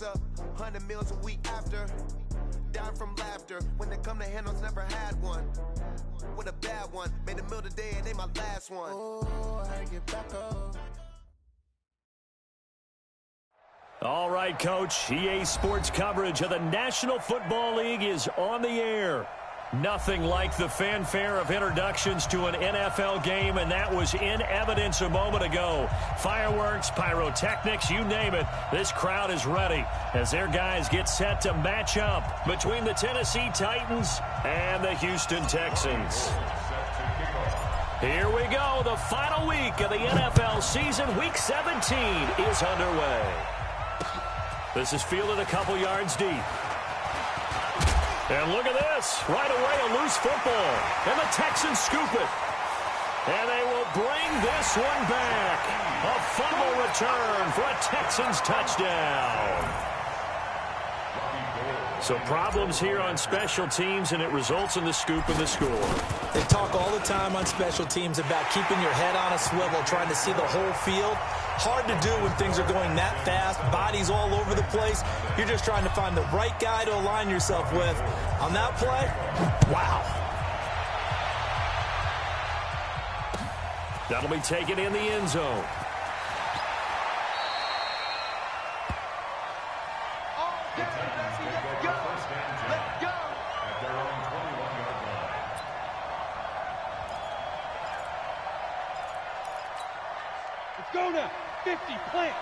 up, 100 meals a week after. Dying from laughter. When they come to handles, never had one. With a bad one. Made a meal today and they my last one. Oh, I get back up. All right, Coach. EA Sports coverage of the National Football League is on the air. Nothing like the fanfare of introductions to an NFL game, and that was in evidence a moment ago. Fireworks, pyrotechnics, you name it. This crowd is ready as their guys get set to match up between the Tennessee Titans and the Houston Texans. Here we go. The final week of the NFL season. Week 17 is underway. This is fielded a couple yards deep. And look at this. Right away, a loose football. And the Texans scoop it. And they will bring this one back. A fumble return for a Texans touchdown. So problems here on special teams, and it results in the scoop and the score. They talk all the time on special teams about keeping your head on a swivel, trying to see the whole field. Hard to do when things are going that fast, bodies all over the place. You're just trying to find the right guy to align yourself with. On that play, wow. That'll be taken in the end zone. Go now. 50, plant.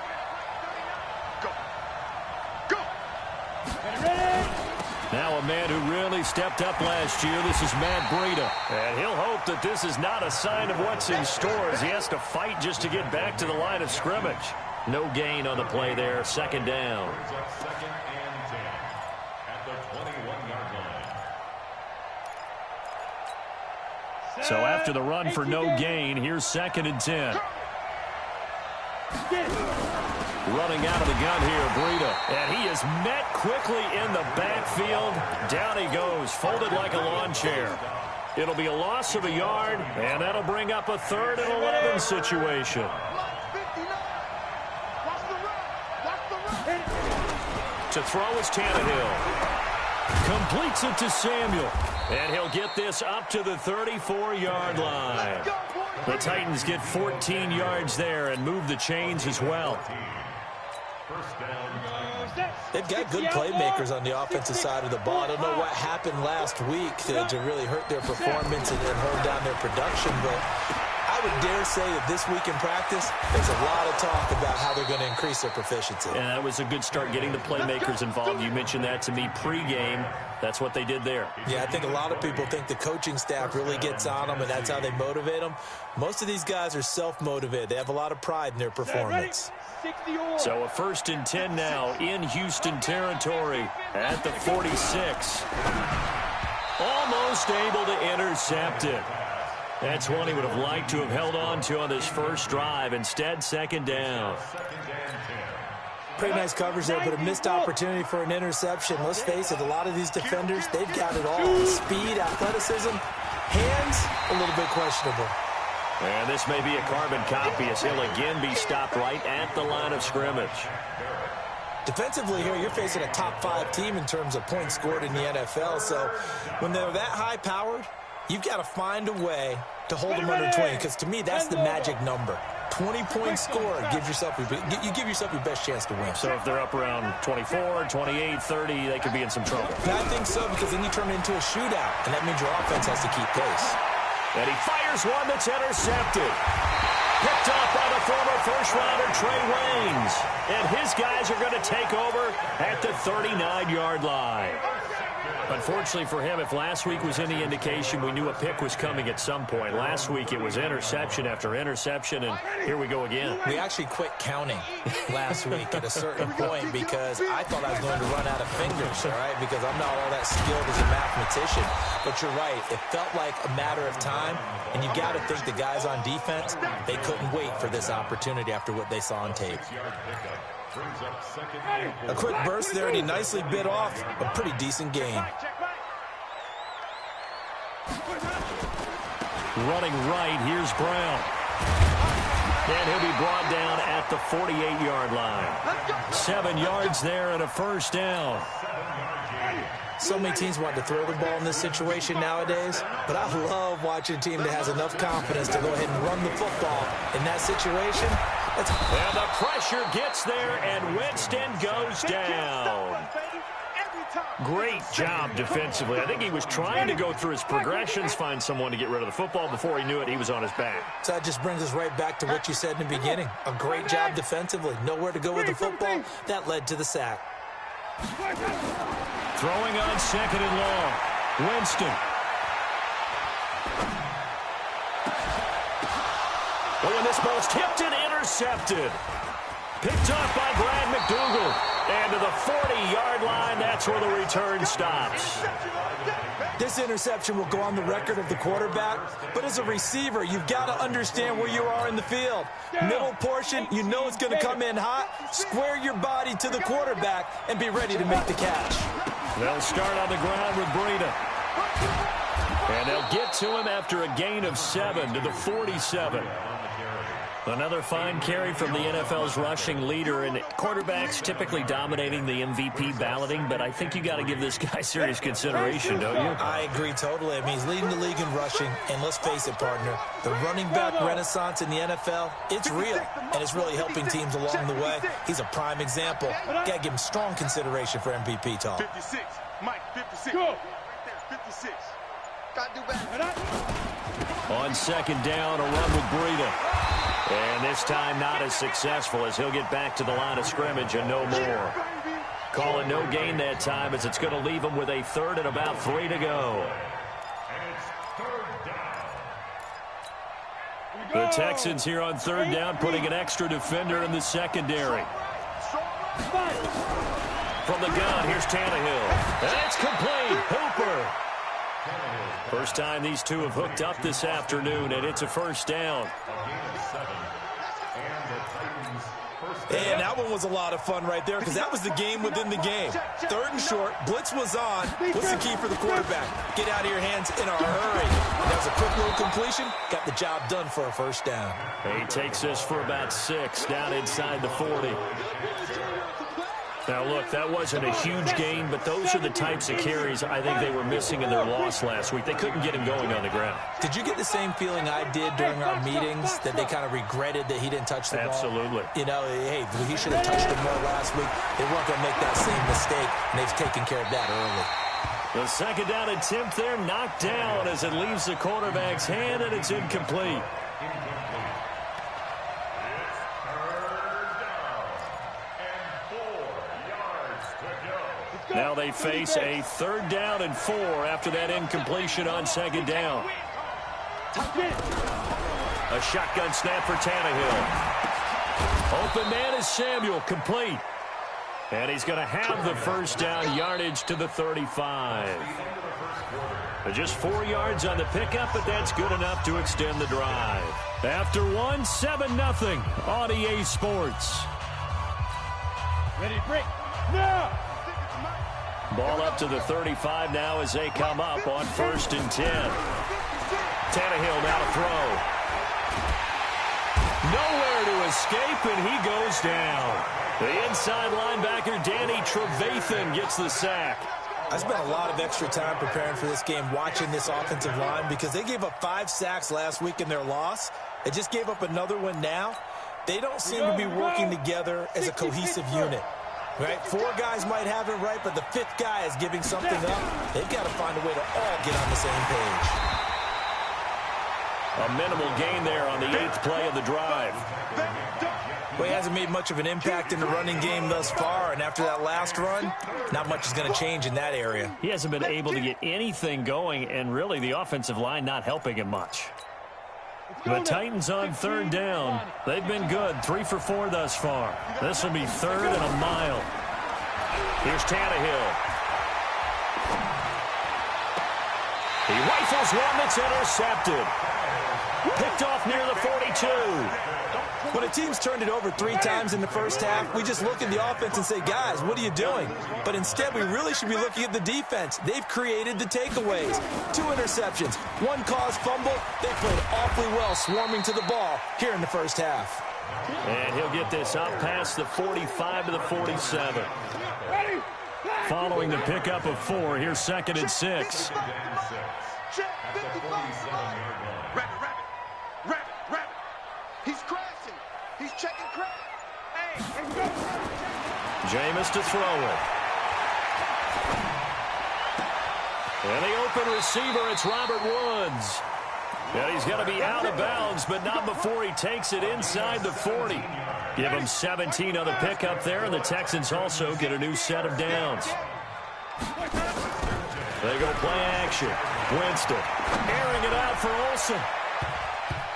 Go. Go. Ready. Now a man who really stepped up last year. This is Matt Breida. And he'll hope that this is not a sign of what's in store as he has to fight just to get back to the line of scrimmage. No gain on the play there. Second down. Second and 10 at the 21-yard line. So after the run for no gain, here's second and 10. Running out of the gun here, Breida. And he is met quickly in the backfield. Down he goes, folded like a lawn chair. It'll be a loss of a yard, and that'll bring up a 3rd and 11 situation. To throw is Tannehill. Completes it to Samuel. And he'll get this up to the 34-yard line. The Titans get 14 yards there and move the chains as well. They've got good playmakers on the offensive side of the ball. I don't know what happened last week to really hurt their performance and hold down their production, but I would dare say that this week in practice, there's a lot of talk about how they're going to increase their proficiency. And that was a good start getting the playmakers involved. You mentioned that to me pregame. That's what they did there. Yeah, I think a lot of people think the coaching staff really gets on them, and that's how they motivate them. Most of these guys are self-motivated. They have a lot of pride in their performance. So a 1st and 10 now in Houston territory at the 46. Almost able to intercept it. That's one he would have liked to have held on to on this first drive. Instead, second down. Pretty nice coverage there, but a missed opportunity for an interception. Let's face it, a lot of these defenders, they've got it all. Speed, athleticism, hands, a little bit questionable. And this may be a carbon copy as he'll again be stopped right at the line of scrimmage. Defensively here, you're facing a top 5 team in terms of points scored in the NFL. So when they're that high-powered, you've got to find a way to hold them under 20, because to me, that's the magic number. 20-point score, you give yourself your best chance to win. So if they're up around 24, 28, 30, they could be in some trouble. I think so, because then you turn it into a shootout, and that means your offense has to keep pace. And he fires one that's intercepted. Picked off by the former first-rounder Trey Waynes. And his guys are going to take over at the 39-yard line. Unfortunately for him, if last week was any indication, we knew a pick was coming at some point. Last week it was interception after interception, and here we go again. We actually quit counting last week at a certain point because I thought I was going to run out of fingers, all right, because I'm not all that skilled as a mathematician. But you're right. It felt like a matter of time, and you got to think the guys on defense, they couldn't wait for this opportunity after what they saw on tape. A quick burst there, and he nicely bit off a pretty decent gain. Running right, here's Brown. And he'll be brought down at the 48-yard line. 7 yards there and a first down. So many teams want to throw the ball in this situation nowadays, but I love watching a team that has enough confidence to go ahead and run the football in that situation. And the pressure gets there, and Winston goes down. Great job defensively. I think he was trying to go through his progressions, find someone to get rid of the football. Before he knew it, he was on his back. So that just brings us right back to what you said in the beginning. A great job defensively. Nowhere to go with the football. That led to the sack. Throwing on second and long. Winston. Oh, and this ball's tipped and intercepted. Picked off by Brad McDougal. And to the 40-yard line, that's where the return stops. This interception will go on the record of the quarterback, but as a receiver, you've got to understand where you are in the field. Middle portion, you know it's going to come in hot. Square your body to the quarterback and be ready to make the catch. They'll start on the ground with Breida. And they'll get to him after a gain of 7 to the 47. Another fine carry from the NFL's rushing leader, and quarterbacks typically dominating the MVP balloting, but I think you got to give this guy serious consideration, don't you? I agree totally. I mean, he's leading the league in rushing, and let's face it, partner, the running back renaissance in the NFL, it's real, and it's really helping teams along the way. He's a prime example. Got to give him strong consideration for MVP talk. 56, Mike, 56. Go. Right there, 56. Got to do better. On second down, a run with Breida. And this time not as successful as he'll get back to the line of scrimmage and no more. Call it no gain that time as it's going to leave him with a third and about 3 to go. The Texans here on third down putting an extra defender in the secondary. From the gun, here's Tannehill. And it's complete. Hooper. First time these two have hooked up this afternoon, and it's a first down. And that one was a lot of fun right there because that was the game within the game. Third and short, blitz was on. What's the key for the quarterback? Get out of your hands in a hurry. That was a quick little completion. Got the job done for a first down. He takes us for about 6 down inside the 40. Now, look, that wasn't a huge gain, but those are the types of carries I think they were missing in their loss last week. They couldn't get him going on the ground. Did you get the same feeling I did during our meetings, that they kind of regretted that he didn't touch the ball? Absolutely. You know, hey, he should have touched it more last week. They weren't going to make that same mistake, and they've taken care of that early. The second down attempt there knocked down as it leaves the quarterback's hand, and it's incomplete. Now they face a third down and 4 after that incompletion on second down. A shotgun snap for Tannehill. Open man is Samuel, complete. And he's going to have the first down, yardage to the 35. Just 4 yards on the pickup, but that's good enough to extend the drive. After one, 7-0 on EA Sports. Ready to break. Now! Ball up to the 35 now as they come up on 1st and 10. Tannehill now to throw. Nowhere to escape, and he goes down. The inside linebacker, Danny Trevathan, gets the sack. I spent a lot of extra time preparing for this game, watching this offensive line, because they gave up 5 sacks last week in their loss. They just gave up another one now. They don't seem to be working together as a cohesive unit. Right? 4 guys might have it right, but the 5th guy is giving something up. They've got to find a way to all get on the same page. A minimal gain there on the 8th play of the drive. Well, he hasn't made much of an impact in the running game thus far, and after that last run, not much is going to change in that area. He hasn't been able to get anything going, and really the offensive line not helping him much. The Titans on third down. They've been good, 3 for 4 thus far. This will be 3rd and a mile. Here's Tannehill. He rifles one that's intercepted. Picked off near the 42. When a team's turned it over 3 times in the first half, we just look at the offense and say, guys, what are you doing? But instead, we really should be looking at the defense. They've created the takeaways. 2 interceptions, 1 caused fumble. They played awfully well swarming to the ball here in the first half. And he'll get this up past the 45 to the 47. Following the pickup of 4, here's 2nd and 6. Rabbit. He's crashing. He's checking crash. Hey, let's go. Jameis to throw it. And the open receiver, it's Robert Woods. And he's going to be out of bounds, but not before he takes it inside the 40. Give him 17 on the pickup there, and the Texans also get a new set of downs. They go play action. Winston airing it out for Olsen.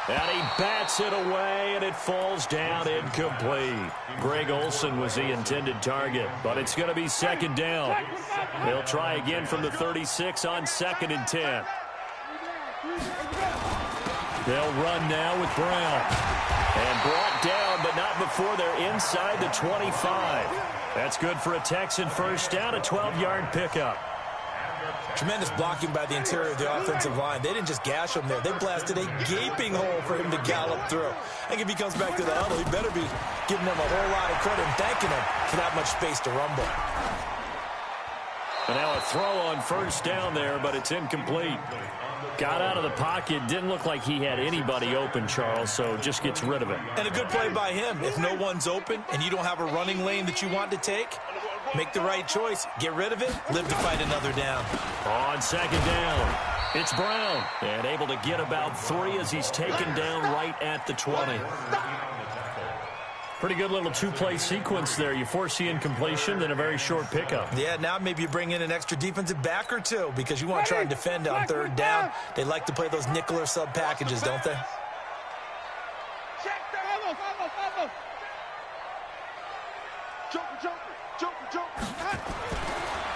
And he bats it away, and it falls down incomplete. Greg Olsen was the intended target, but it's going to be 2nd down. They'll try again from the 36 on 2nd and 10. They'll run now with Brown. And brought down, but not before they're inside the 25. That's good for a Texan first down, a 12-yard pickup. Tremendous blocking by the interior of the offensive line. They didn't just gash him there. They blasted a gaping hole for him to gallop through. I think if he comes back to the huddle, he better be giving them a whole lot of credit and thanking him for that much space to rumble. And now a throw on first down there, but it's incomplete. Got out of the pocket. Didn't look like he had anybody open, Charles, so just gets rid of it. And a good play by him. If no one's open and you don't have a running lane that you want to take, make the right choice. Get rid of it. Live to fight another down. On 2nd down, it's Brown. And able to get about 3 as he's taken down right at the 20. Pretty good little 2-play sequence there. You force the incompletion, then a very short pickup. Yeah, now maybe you bring in an extra defensive back or 2 because you want to try and defend on 3rd down. They like to play those nickel or sub packages, don't they?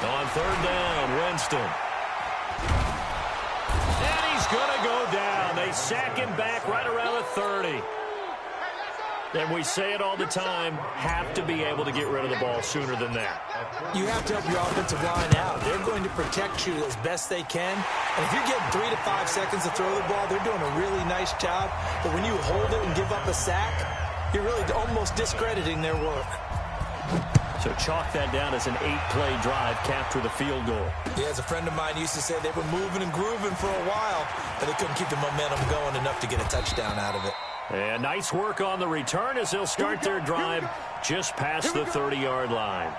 On 3rd down, Winston. And he's going to go down. They sack him back right around the 30. And we say it all the time, have to be able to get rid of the ball sooner than that. You have to help your offensive line out. They're going to protect you as best they can. And if you're getting 3 to 5 seconds to throw the ball, they're doing a really nice job. But when you hold it and give up a sack, you're really almost discrediting their work. So chalk that down as an 8-play drive, capped with a field goal. Yeah, as a friend of mine used to say, they were moving and grooving for a while, but they couldn't keep the momentum going enough to get a touchdown out of it. And nice work on the return as they'll start their drive just past the 30-yard line.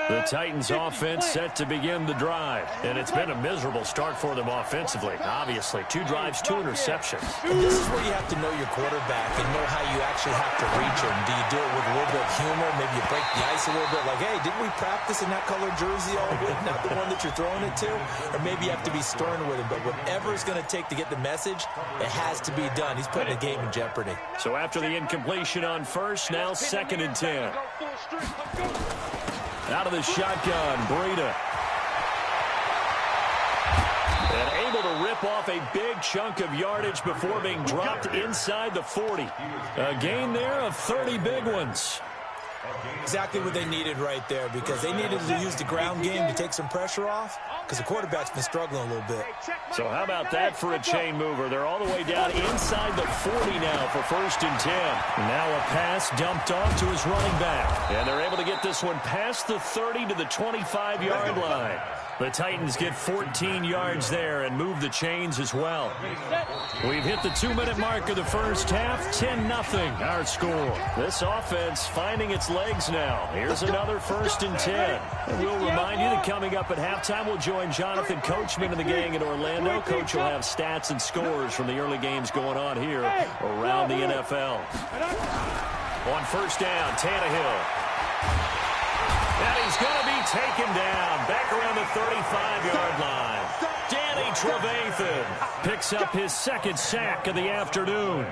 The Titans offense set to begin the drive. And it's been a miserable start for them offensively. Obviously, 2 drives, 2 interceptions. And this is where you have to know your quarterback and know how you actually have to reach him. Do you do it with a little bit of humor? Maybe you break the ice a little bit. Like, hey, didn't we practice in that color jersey all week? Not the one that you're throwing it to? Or maybe you have to be stern with him. But whatever it's going to take to get the message, it has to be done. He's putting the game in jeopardy. So after the incompletion on first, now 2nd and 10. Out of the shotgun, Breida. And able to rip off a big chunk of yardage before being dropped inside the 40. A gain there of 30 big ones. Exactly what they needed right there, because they needed to use the ground game to take some pressure off, because the quarterback's been struggling a little bit. So how about that for a chain mover? They're all the way down inside the 40 now for 1st and 10. Now a pass dumped off to his running back. And they're able to get this one past the 30 to the 25-yard line. The Titans get 14 yards there and move the chains as well. We've hit the 2-minute mark of the first half. 10-0 our score. This offense finding its legs now. Here's another 1st and 10. And we'll remind you that coming up at halftime, we'll join Jonathan Coachman and the gang in Orlando. Coach will have stats and scores from the early games going on here around the NFL. On 1st down, Tannehill. And he's going to be taken down back around the 35-yard line. Danny Trevathan picks up his 2nd sack of the afternoon.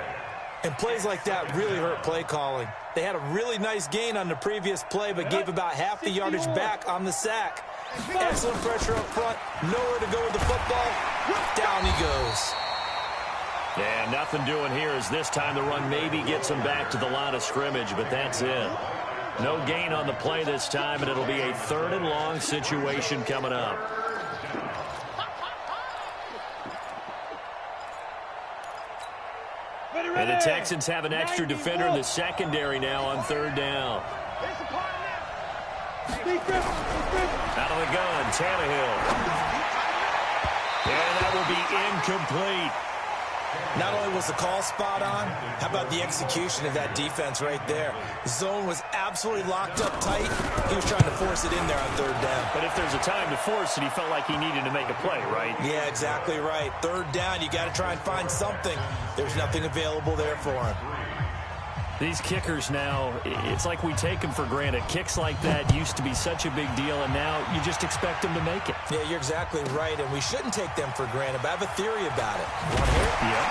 And plays like that really hurt play calling. They had a really nice gain on the previous play, but gave about half the yardage back on the sack. Excellent pressure up front. Nowhere to go with the football. Down he goes. Yeah, nothing doing here as this time the run maybe gets him back to the line of scrimmage, but that's it. No gain on the play this time, and it'll be a 3rd and long situation coming up. And the Texans have an extra defender in the secondary now on third down. Out of the gun, Tannehill. And that will be incomplete. Not only was the call spot on, how about the execution of that defense right there? The zone was absolutely locked up tight. He was trying to force it in there on third down. But if there's a time to force it, he felt like he needed to make a play, right? Yeah, exactly right. Third down, you got to try and find something. There's nothing available there for him. These kickers now, it's like we take them for granted. Kicks like that used to be such a big deal, and now you just expect them to make it. Yeah, you're exactly right, and we shouldn't take them for granted, but I have a theory about it. You want to hear it? Yeah.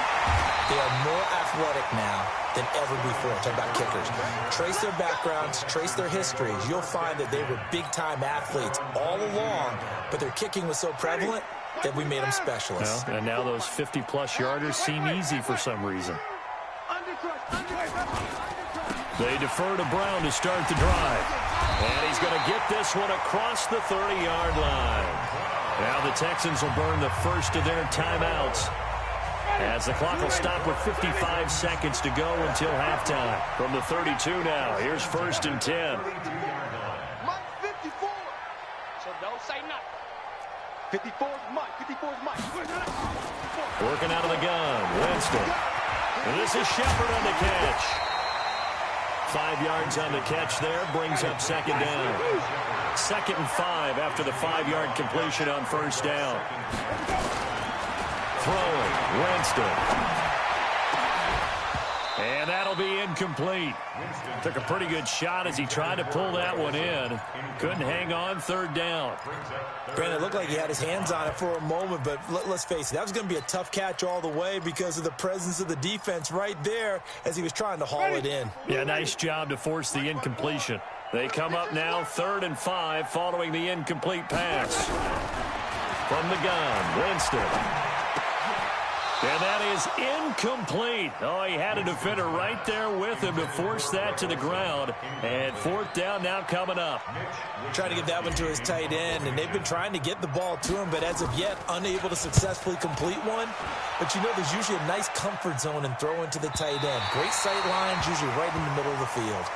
They are more athletic now than ever before. Talk about kickers. Trace their backgrounds, trace their histories. You'll find that they were big-time athletes all along, but their kicking was so prevalent that we made them specialists. Well, and now those 50-plus yarders seem easy for some reason. They defer to Brown to start the drive. And he's going to get this one across the 30-yard line. Now the Texans will burn the first of their timeouts, as the clock will stop with 55 seconds to go until halftime. From the 32 now, here's 1st and 10. Mike 54. So don't say nothing. 54 is Mike. 54 is Mike. Working out of the gun, Winston. And this is Shepard on the catch. 5 yards on the catch there, brings up second down. 2nd and 5 after the 5-yard completion on first down. Throwing, Winston. And that'll be incomplete. Took a pretty good shot as he tried to pull that one in. Couldn't hang on, third down. Brandon, it looked like he had his hands on it for a moment, but let's face it, that was going to be a tough catch all the way because of the presence of the defense right there as he was trying to haul it in. Yeah, nice job to force the incompletion. They come up now 3rd and 5 following the incomplete pass. From the gun, Winston. And that is incomplete. Oh, he had a defender right there with him to force that to the ground. And 4th down now coming up. Trying to get that one to his tight end, and they've been trying to get the ball to him, but as of yet, unable to successfully complete one. But you know, there's usually a nice comfort zone in throwing to the tight end. Great sight lines, usually right in the middle of the field.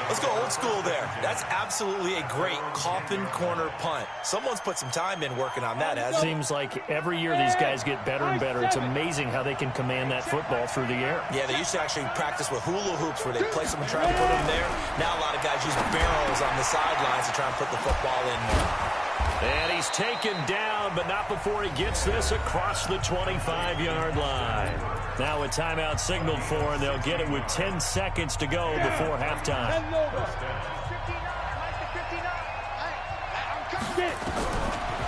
Let's go old school there. That's absolutely a great coffin corner punt. Someone's put some time in working on that, hasn't it? Seems like every year these guys get better and better. It's amazing how they can command that football through the air. Yeah, they used to actually practice with hula hoops where they place them and try to put them there. Now a lot of guys use barrels on the sidelines to try and put the football in there. And he's taken down, but not before he gets this across the 25-yard line. Now a timeout signaled for, and they'll get it with 10 seconds to go before halftime.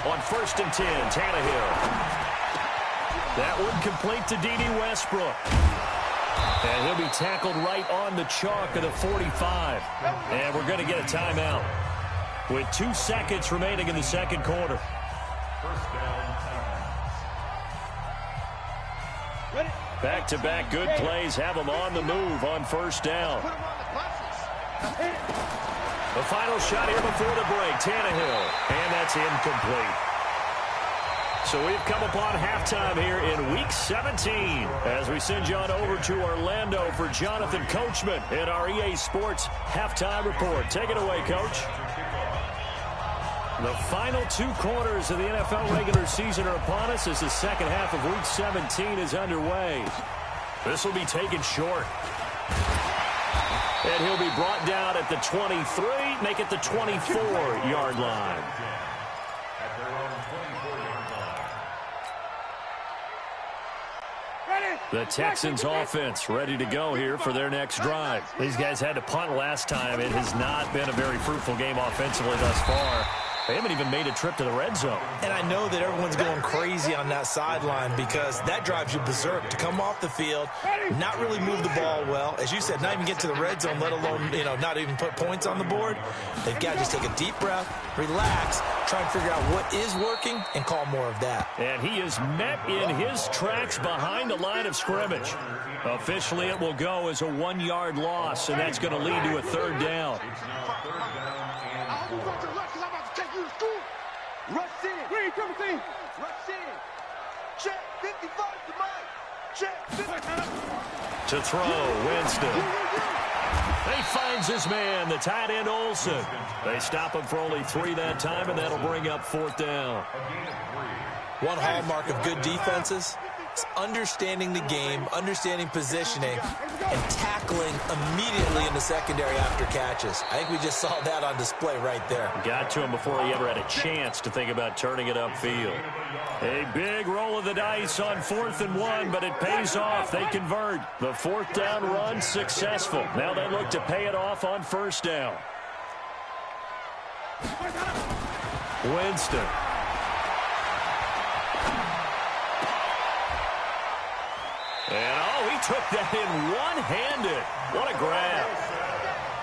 On 1st and 10, Tannehill. That one complete to D.D. Westbrook. And he'll be tackled right on the chalk of the 45. And we're going to get a timeout with 2 seconds remaining in the second quarter. Back-to-back good plays have them on the move on first down. The final shot here before the break, Tannehill. And that's incomplete. So we've come upon halftime here in Week 17 as we send you on over to Orlando for Jonathan Coachman in our EA Sports Halftime Report. Take it away, Coach. The final 2 quarters of the NFL regular season are upon us as the second half of Week 17 is underway. This will be taken short. And he'll be brought down at the 23, make it the 24-yard line. The Texans offense ready to go here for their next drive. These guys had to punt last time. It has not been a very fruitful game offensively thus far. They haven't even made a trip to the red zone. And I know that everyone's going crazy on that sideline because that drives you berserk to come off the field, not really move the ball well. As you said, not even get to the red zone, let alone, not even put points on the board. They've got to just take a deep breath, relax, try and figure out what is working, and call more of that. And he is met in his tracks behind the line of scrimmage. Officially, it will go as a 1-yard loss, and that's going to lead to a 3rd down. Rush in. Green, Timothy. Rush in. Check 55 to Mike. Check 55. To throw, Winston. He finds his man, the tight end Olsen. They stop him for only 3 that time, and that'll bring up 4th down. One hallmark of good defenses is understanding the game, understanding positioning, and tackling immediately in the secondary after catches. I think we just saw that on display right there. Got to him before he ever had a chance to think about turning it upfield. A big roll of the dice on 4th and 1, but it pays off. They convert. The 4th down run successful. Now they look to pay it off on 1st down. Winston. And, oh, he took that in one-handed. What a grab.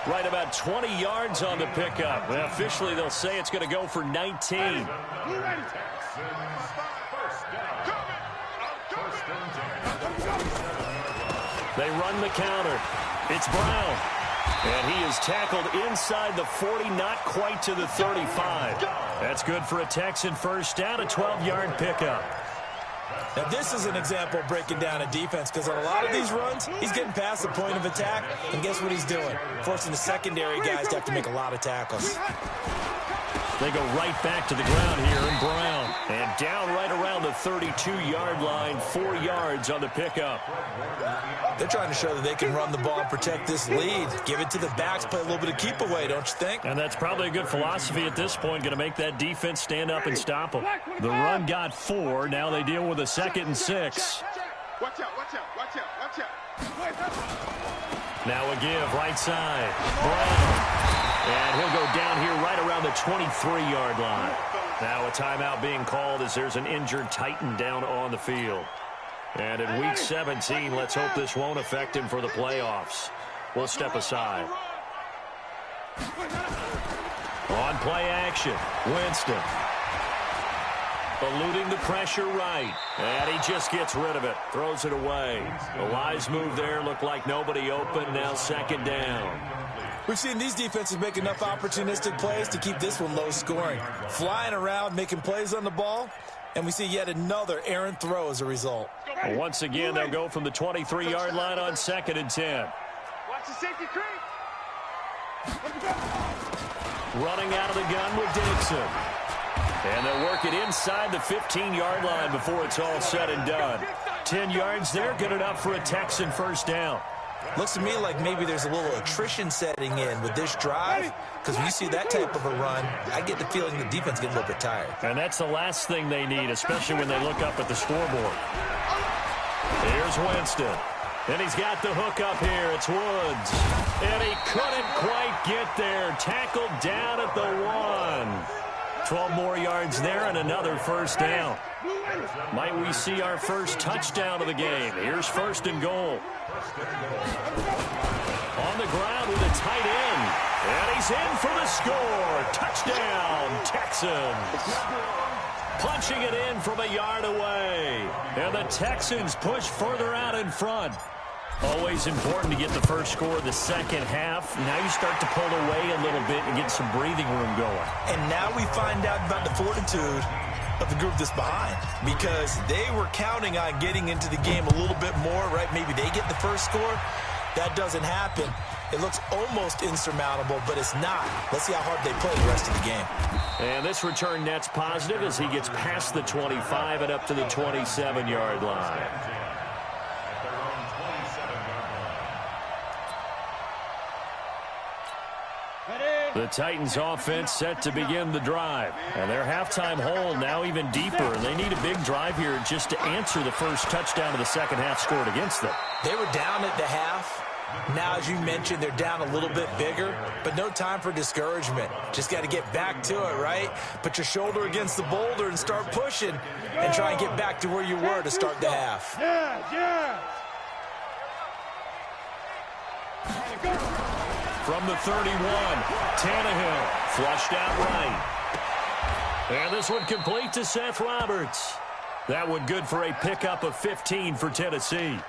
Right about 20 yards on the pickup. Well, officially, they'll say it's going to go for 19. They run the counter. It's Brown. And he is tackled inside the 40, not quite to the 35. That's good for a Texan 1st down, a 12-yard pickup. Now, this is an example of breaking down a defense, because on a lot of these runs, he's getting past the point of attack, and guess what he's doing? Forcing the secondary guys to have to make a lot of tackles. They go right back to the ground here in Brown. And down right around the 32-yard line, 4 yards on the pickup. They're trying to show that they can run the ball and protect this lead. Give it to the backs, play a little bit of keep away, don't you think? And that's probably a good philosophy at this point, going to make that defense stand up and stop them. The run got 4. Now they deal with a 2nd and 6. Watch out, watch out, watch out, watch out. Now a give, right side. Brown. And he'll go down here right around the 23-yard line. Now a timeout being called as there's an injured Titan down on the field. And in Week 17, let's hope this won't affect him for the playoffs. We'll step aside. On play action, Winston. Eluding the pressure right. And he just gets rid of it. Throws it away. A wise move there. Looked like nobody open. Now 2nd down. We've seen these defenses make enough opportunistic plays to keep this one low scoring. Flying around, making plays on the ball, and we see yet another errant throw as a result. Once again, they'll go from the 23-yard line on 2nd and 10. Watch the safety creep. Running out of the gun with Dixon. And they'll work it inside the 15-yard line before it's all said and done. 10 yards there, good enough for a Texan 1st down. Looks to me like maybe there's a little attrition setting in with this drive, because when you see that type of a run, I get the feeling the defense gets a little bit tired. And that's the last thing they need, especially when they look up at the scoreboard. Here's Winston. And he's got the hook up here. It's Woods. And he couldn't quite get there. Tackled down at the 1. 12 more yards there and another 1st down. Might we see our first touchdown of the game? Here's 1st and goal. On the ground with a tight end. And he's in for the score. Touchdown, Texans. Punching it in from a yard away. And the Texans push further out in front. Always important to get the first score of the second half. Now you start to pull away a little bit and get some breathing room going. And now we find out about the fortitude of the group that's behind, because they were counting on getting into the game a little bit more, right? Maybe they get the first score. That doesn't happen. It looks almost insurmountable, but it's not. Let's see how hard they play the rest of the game. And this return net's positive as he gets past the 25 and up to the 27-yard line. The Titans offense set to begin the drive. And their halftime hole now even deeper. And they need a big drive here just to answer the first touchdown of the second half scored against them. They were down at the half. Now, as you mentioned, they're down a little bit bigger, but no time for discouragement. Just got to get back to it, right? Put your shoulder against the boulder and start pushing and try and get back to where you were to start the half. Yeah. From the 31, Tannehill flushed out right. And this one complete to Seth Roberts. That one good for a pickup of 15 for Tennessee.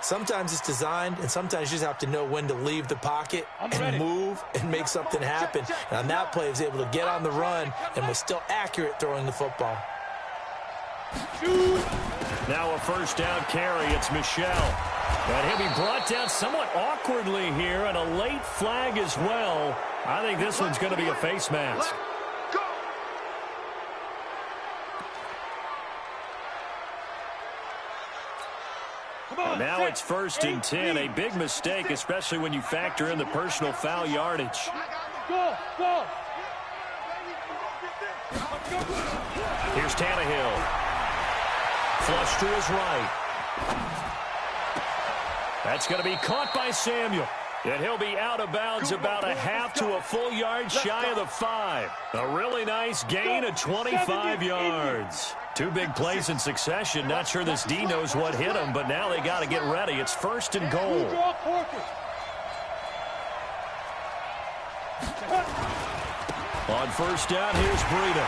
Sometimes it's designed, and sometimes you just have to know when to leave the pocket and move and make something happen. And on that play, he was able to get on the run and was still accurate throwing the football. Shoot. Now a first down carry. It's Michel. And he'll be brought down somewhat awkwardly here, and a late flag as well. I think this one's going to be a face mask. Now it's 1st and 10. A big mistake, especially when you factor in the personal foul yardage. Here's Tannehill. Flush to his right. That's going to be caught by Samuel. And he'll be out of bounds about a half to a full yard shy of the 5. A really nice gain of 25 yards. 2 big plays in succession. Not sure this D knows what hit him, but now they got to get ready. It's 1st and goal. On first down, here's Breida.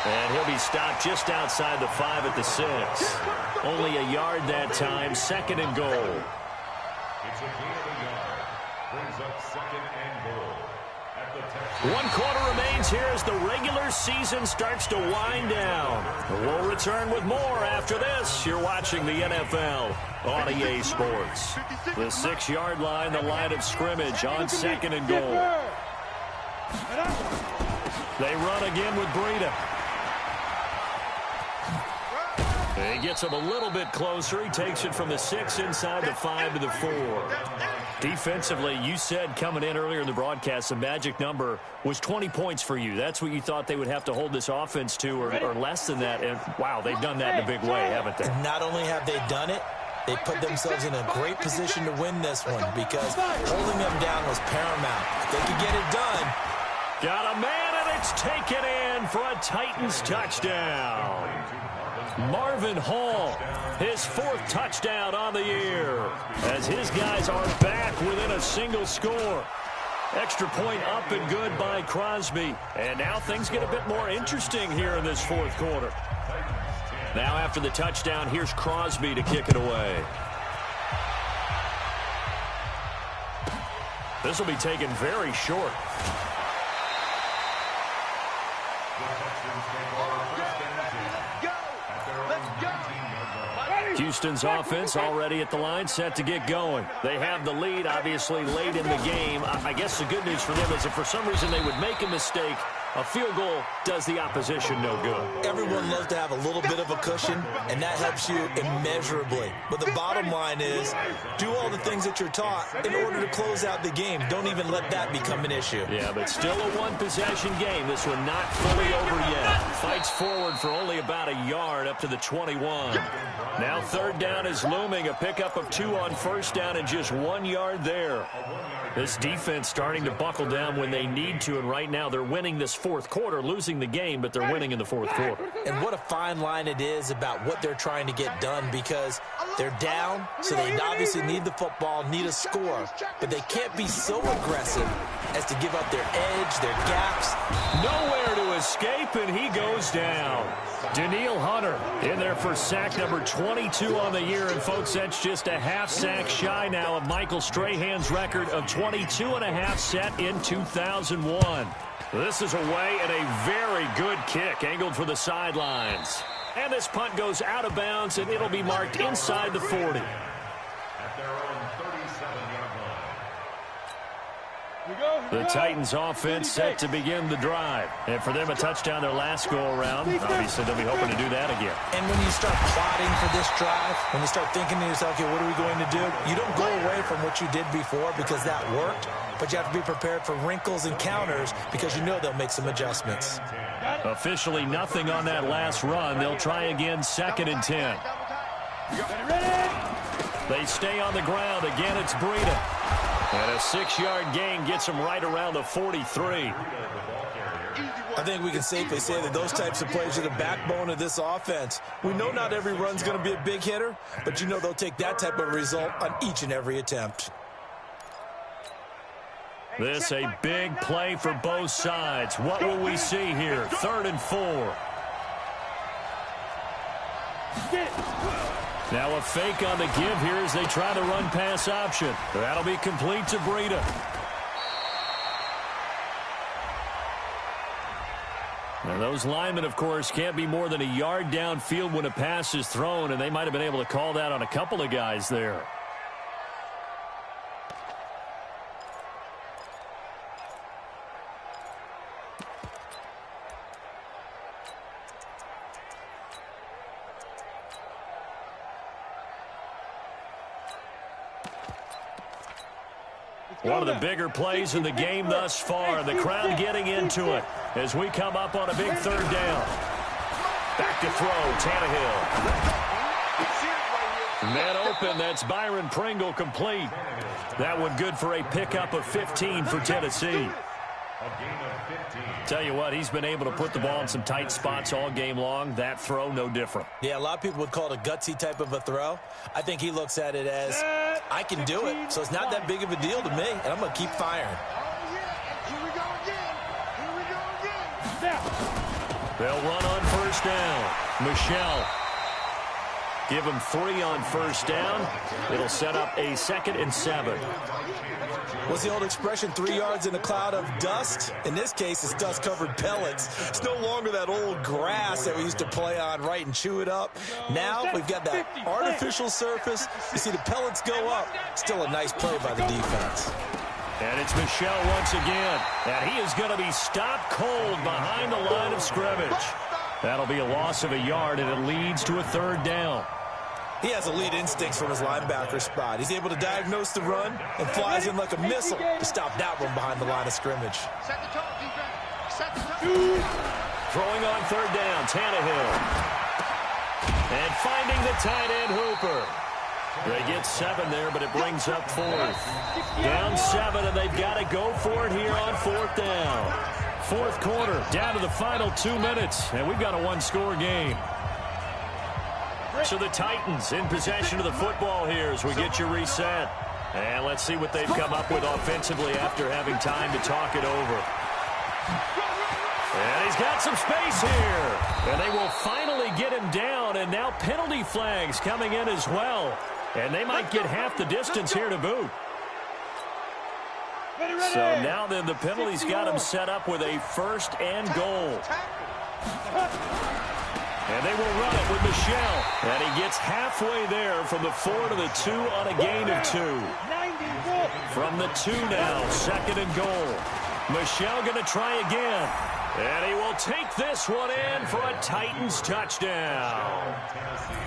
And he'll be stopped just outside the 5 at the 6. Only a yard that time. 2nd and goal. It's a gain of a yard. Brings up 2nd and goal. At the 10. 1 quarter remains here as the regular season starts to wind down. We'll return with more after this. You're watching the NFL on EA Sports. The 6-yard line, the line of scrimmage on 2nd and goal. They run again with Breida. He gets him a little bit closer. He takes it from the 6 inside the 5 to the 4. Defensively, you said coming in earlier in the broadcast, the magic number was 20 points for you. That's what you thought they would have to hold this offense to, or less than that. And, wow, they've done that in a big way, haven't they? And not only have they done it, they put themselves in a great position to win this one because holding them down was paramount. If they could get it done. Got a man, and it's taken in for a Titans touchdown. Marvin Hall, his 4th touchdown on the year, as his guys are back within a single score. Extra point up and good by Crosby. And now things get a bit more interesting here in this 4th quarter. Now after the touchdown, here's Crosby to kick it away. This will be taken very short. Houston's offense already at the line, set to get going. They have the lead, obviously, late in the game. I guess the good news for them is if for some reason they would make a mistake, a field goal does the opposition no good. Everyone loves to have a little bit of a cushion, and that helps you immeasurably. But the bottom line is, do all the things that you're taught in order to close out the game. Don't even let that become an issue. Yeah, but still a one-possession game. This one not fully over yet. Fights forward for only about a yard up to the 21. Now 3rd down is looming. A pickup of 2 on first down and just 1 yard there. This defense starting to buckle down when they need to, and right now they're winning this 4th quarter, losing the game, but they're winning in the 4th quarter. And what a fine line it is about what they're trying to get done because they're down, so they obviously need the football, need a score, but they can't be so aggressive as to give up their edge, their gaps. Nowhere to escape, and he goes down. Daniil Hunter in there for sack number 22 on the year, and folks, that's just a half sack shy now of Michael Strahan's record of 22.5 set in 2001. This is away and a very good kick angled for the sidelines. And this punt goes out of bounds, and it'll be marked inside the 40. At their own 37-yard line. The Titans offense set to begin the drive. And for them, a touchdown their last go-around. Obviously, they'll be hoping to do that again. And when you start plotting for this drive, when you start thinking to yourself, okay, what are we going to do? You don't go away from what you did before because that worked, but you have to be prepared for wrinkles and counters because you know they'll make some adjustments. Officially nothing on that last run. They'll try again, 2nd and 10. They stay on the ground. Again, it's Breida. And a 6-yard gain gets them right around the 43. I think we can safely say that those types of plays are the backbone of this offense. We know not every run's going to be a big hitter, but you know they'll take that type of result on each and every attempt. This a big play for both sides. What will we see here? 3rd and 4. Now a fake on the give here as they try to run pass option. That'll be complete to Breida. And those linemen, of course, can't be more than a yard downfield when a pass is thrown, and they might have been able to call that on a couple of guys there. One of the bigger plays in the game thus far. The crowd getting into it as we come up on a big third down. Back to throw, Tannehill. Net open, that's Byron Pringle complete. That one good for a pickup of 15 for Tennessee. Tell you what, he's been able to put the ball in some tight spots all game long. That throw, no different. Yeah, a lot of people would call it a gutsy type of a throw. I think he looks at it as, I can do it, so it's not that big of a deal to me, and I'm going to keep firing. Here we go again. Here we go again. They'll run on first down. Michelle. Give him 3 on first down. It'll set up a 2nd and 7. What's the old expression, 3 yards in a cloud of dust? In this case, it's dust-covered pellets. It's no longer that old grass that we used to play on, right, and chew it up. Now we've got that artificial surface. You see the pellets go up. Still a nice play by the defense. And it's Michelle once again. And he is going to be stopped cold behind the line of scrimmage. That'll be a loss of a yard, and it leads to a 3rd down. He has elite instincts from his linebacker spot. He's able to diagnose the run and flies in like a missile to stop that one behind the line of scrimmage. Set the tone, defense. Set the tone. Throwing on 3rd down, Tannehill. And finding the tight end, Hooper. They get 7 there, but it brings up 4th. Down 7, and they've got to go for it here on 4th down. 4th quarter, down to the final 2 minutes, and we've got a 1-score game. So the Titans in possession of the football here as we get you reset. And let's see what they've come up with offensively after having time to talk it over. And he's got some space here. And they will finally get him down, and now penalty flags coming in as well. And they might get half the distance here to boot. So now then the penalty's got him set up with a 1st and goal. And they will run it with Michelle. And he gets halfway there from the 4 to the 2 on a gain of 2. From the 2 now, 2nd and goal. Michelle going to try again. And he will take this one in for a Titans touchdown.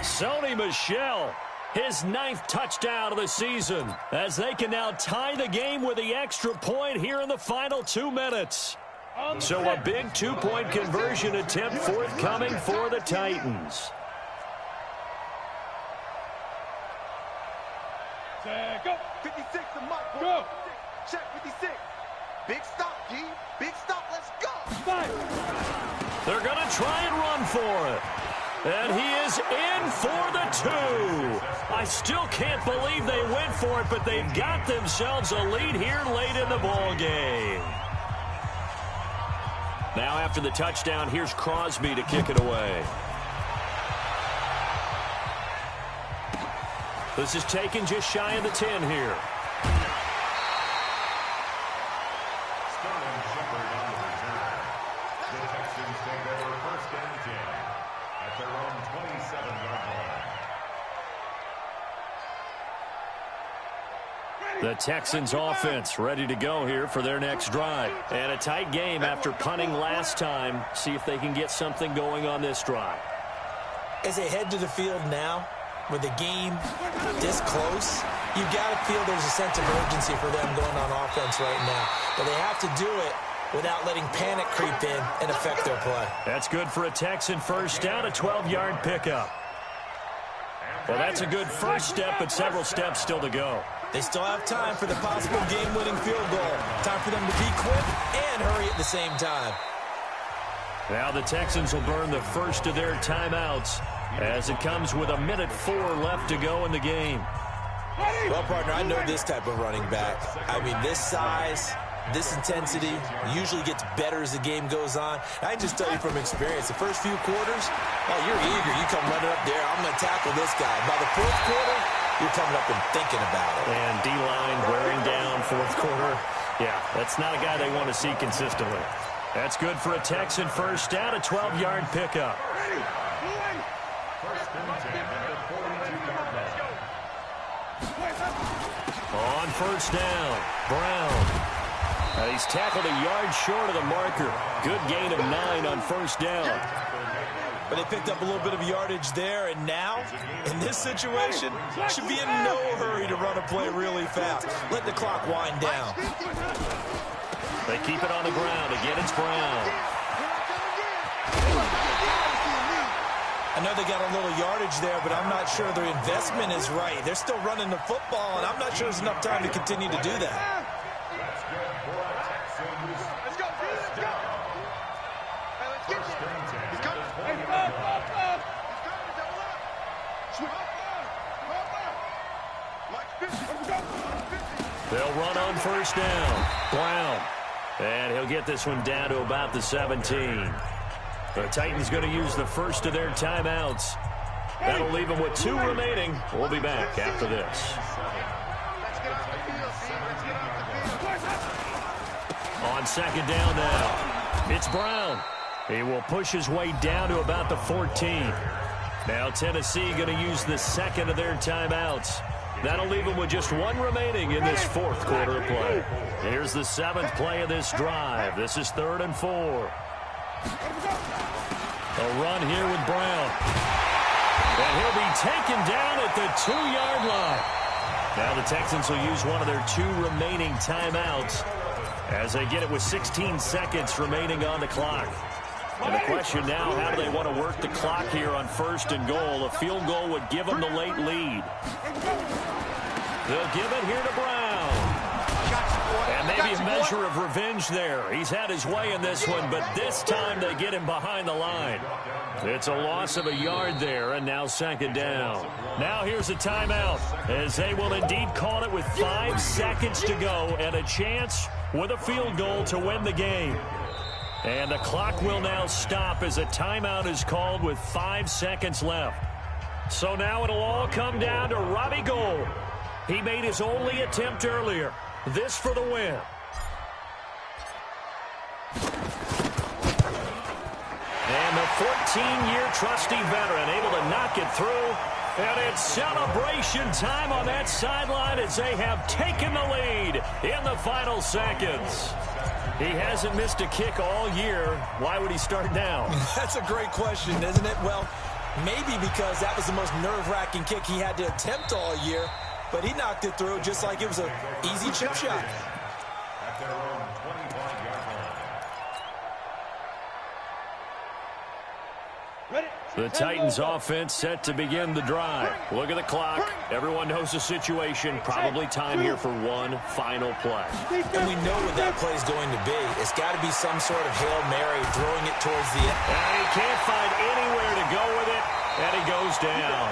Sony Michel, his 9th touchdown of the season, as they can now tie the game with the extra point here in the final 2 minutes. So a big 2-point conversion attempt forthcoming for the Titans. Go. 56 to Mike. Go. Check 56. Big stop, G. Big stop. Let's go. They're going to try and run for it. And he is in for the 2. I still can't believe they went for it, but they've got themselves a lead here late in the ball game. Now after the touchdown, here's Crosby to kick it away. This is taken just shy of the 10 here. The Texans take over 1st and 10 at their own 27-yard line. The Texans offense ready to go here for their next drive. And a tight game after punting last time. See if they can get something going on this drive. As they head to the field now, with the game this close, you got to feel there's a sense of urgency for them going on offense right now. But they have to do it without letting panic creep in and affect their play. That's good for a Texan first down, a 12-yard pickup. Well, that's a good first step, but several steps still to go. They still have time for the possible game-winning field goal. Time for them to be quick and hurry at the same time. Now the Texans will burn the first of their timeouts as it comes with 1:04 left to go in the game. Well, partner, I know this type of running back. I mean, this size, this intensity usually gets better as the game goes on. I can just tell you from experience, the first few quarters, oh, you're eager. You come running up there, I'm going to tackle this guy. By the 4th quarter, you're coming up and thinking about it. And D-line wearing down 4th quarter. Yeah, that's not a guy they want to see consistently. That's good for a Texan first down, a 12-yard pickup. First and 10 at the 42-yard line. On first down, Brown. He's tackled a yard short of the marker. Good gain of 9 on first down. But they picked up a little bit of yardage there, and now, in this situation, should be in no hurry to run a play really fast. Let the clock wind down. They keep it on the ground. Again, it's Brown. I know they got a little yardage there, but I'm not sure their investment is right. They're still running the football, and I'm not sure there's enough time to continue to do that. That's good for a Texans. Let's go, let's go. Hey, let's get First and 10 He's at coming. the Hey, 40-yard line. He's coming. Double up. Switch. Mike 50. They'll run on first down. Brown. And he'll get this one down to about the 17. The Titans going to use the first of their timeouts. That'll leave them with 2 remaining. We'll be back after this. Let's get off the field, Steve. Let's get off the field. On second down now, it's Brown. He will push his way down to about the 14. Now Tennessee going to use the second of their timeouts. That'll leave them with just 1 remaining in this fourth quarter of play. Here's the 7th play of this drive. This is 3rd and 4. A run here with Brown. And he'll be taken down at the 2-yard line. Now the Texans will use one of their 2 remaining timeouts as they get it with 16 seconds remaining on the clock. And the question now, how do they want to work the clock here on 1st and goal? A field goal would give them the late lead. They'll give it here to Brown. And maybe a measure of revenge there. He's had his way in this one, but this time they get him behind the line. It's a loss of a yard there, and now second down. Now here's a timeout, as they will indeed call it with 5 seconds to go and a chance with a field goal to win the game. And the clock will now stop as a timeout is called with 5 seconds left. So now it'll all come down to Robbie Gould. He made his only attempt earlier. This for the win. And the 14-year trusty veteran able to knock it through. And it's celebration time on that sideline as they have taken the lead in the final seconds. He hasn't missed a kick all year. Why would he start now? That's a great question, isn't it? Well, maybe because that was the most nerve-wracking kick he had to attempt all year. But he knocked it through just like it was an easy chip shot. At their own 25-yard line. The Titans offense set to begin the drive. Look at the clock. Everyone knows the situation. Probably time here for one final play. And we know what that play is going to be. It's got to be some sort of Hail Mary throwing it towards the end. And he can't find anywhere to go with it. And he goes down.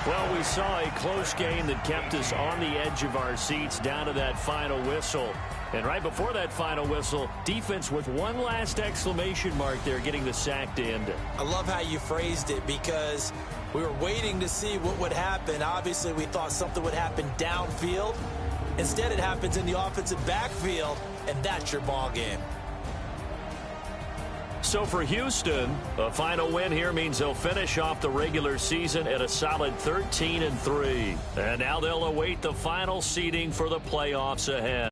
Well, we saw a close game that kept us on the edge of our seats down to that final whistle. And right before that final whistle, defense with one last exclamation mark there, getting the sack to end it. I love how you phrased it because we were waiting to see what would happen. Obviously, we thought something would happen downfield. Instead, it happens in the offensive backfield, and that's your ball game. So for Houston, a final win here means they'll finish off the regular season at a solid 13-3. And now they'll await the final seeding for the playoffs ahead.